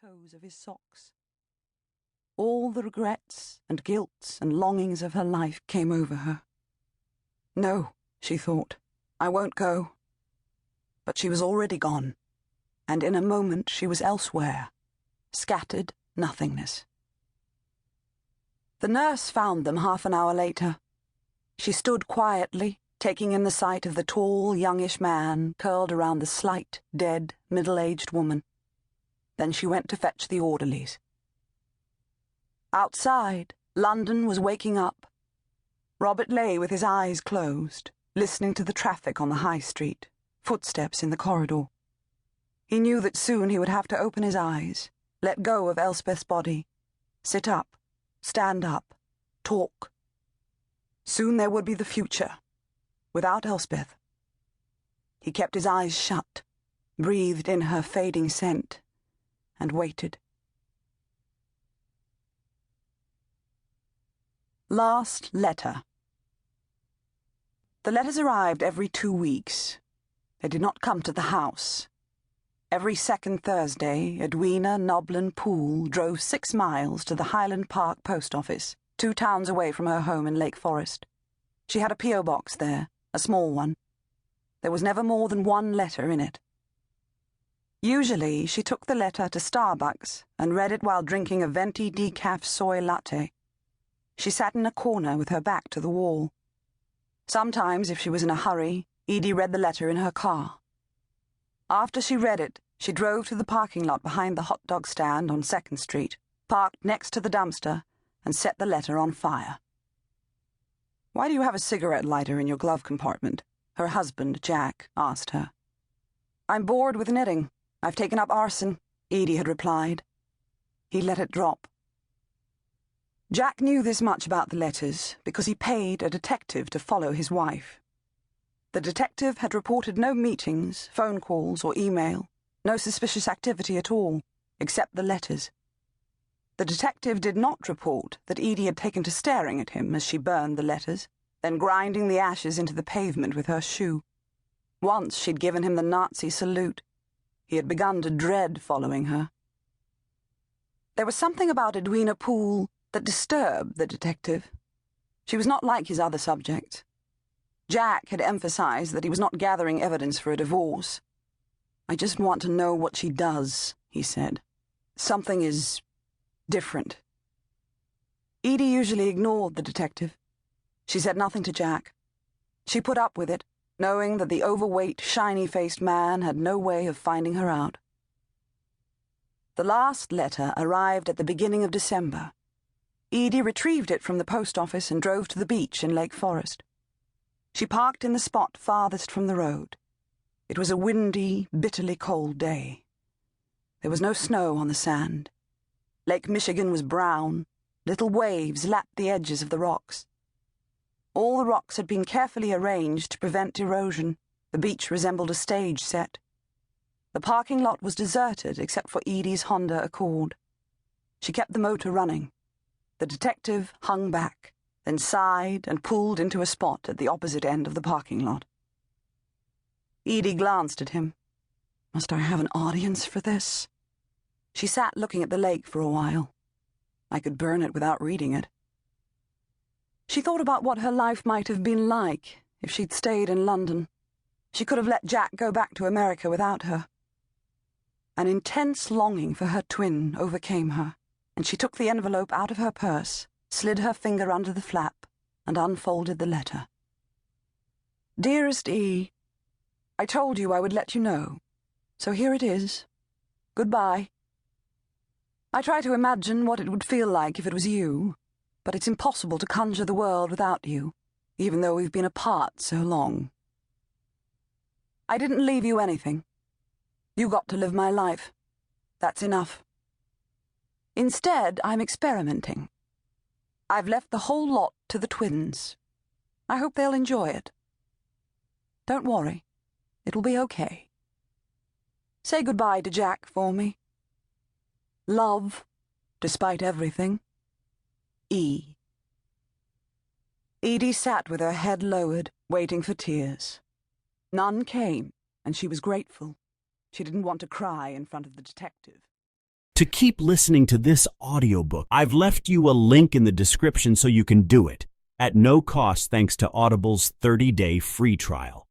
toes of his socks. All the regrets and guilts and longings of her life came over her. No, she thought, I won't go. But she was already gone, and in a moment she was elsewhere, scattered nothingness. The nurse found them half an hour later. She stood quietly, taking in the sight of the tall, youngish man curled around the slight, dead, middle-aged woman. Then she went to fetch the orderlies. Outside, London was waking up. Robert lay with his eyes closed, listening to the traffic on the high street, footsteps in the corridor. He knew that soon he would have to open his eyes, let go of Elspeth's body, sit up, stand up, talk. Soon there would be the future, without Elspeth. He kept his eyes shut, breathed in her fading scent, and waited. Last letter. The letters arrived every 2 weeks. They did not come to the house. Every second Thursday, Edwina Noblin Poole drove 6 miles to the Highland Park post office, 2 towns away from her home in Lake Forest. She had a P.O. box there, a small one. There was never more than 1 letter in it. Usually, she took the letter to Starbucks and read it while drinking a venti decaf soy latte. She sat in a corner with her back to the wall. Sometimes, if she was in a hurry, Edie read the letter in her car. After she read it, she drove to the parking lot behind the hot dog stand on 2nd Street, parked next to the dumpster, and set the letter on fire. "Why do you have a cigarette lighter in your glove compartment?" her husband, Jack, asked her. "I'm bored with knitting. I've taken up arson," Edie had replied. He let it drop. Jack knew this much about the letters because he paid a detective to follow his wife. The detective had reported no meetings, phone calls, or email, no suspicious activity at all, except the letters. The detective did not report that Edie had taken to staring at him as she burned the letters, then grinding the ashes into the pavement with her shoe. Once she'd given him the Nazi salute. He had begun to dread following her. There was something about Edwina Poole that disturbed the detective. She was not like his other subjects. Jack had emphasized that he was not gathering evidence for a divorce. "I just want to know what she does," he said. "Something is different." Edie usually ignored the detective. She said nothing to Jack. She put up with it, knowing that the overweight, shiny-faced man had no way of finding her out. The last letter arrived at the beginning of December. Edie retrieved it from the post office and drove to the beach in Lake Forest. She parked in the spot farthest from the road. It was a windy, bitterly cold day. There was no snow on the sand. Lake Michigan was brown. Little waves lapped the edges of the rocks. All the rocks had been carefully arranged to prevent erosion. The beach resembled a stage set. The parking lot was deserted except for Edie's Honda Accord. She kept the motor running. The detective hung back, then sighed and pulled into a spot at the opposite end of the parking lot. Edie glanced at him. Must I have an audience for this? She sat looking at the lake for a while. I could burn it without reading it. She thought about what her life might have been like if she'd stayed in London. She could have let Jack go back to America without her. An intense longing for her twin overcame her, and she took the envelope out of her purse, slid her finger under the flap, and unfolded the letter. "Dearest E, I told you I would let you know, so here it is. Goodbye. I try to imagine what it would feel like if it was you, but it's impossible to conjure the world without you, even though we've been apart so long. I didn't leave you anything. You got to live my life. That's enough. Instead, I'm experimenting. I've left the whole lot to the twins. I hope they'll enjoy it. Don't worry. It'll be okay. Say goodbye to Jack for me. Love, despite everything. E." Edie sat with her head lowered, waiting for tears. None came, and she was grateful. She didn't want to cry in front of the detective. to keep listening to this audiobook. I've left you a link in the description so you can do it, at no cost thanks to Audible's 30-day free trial.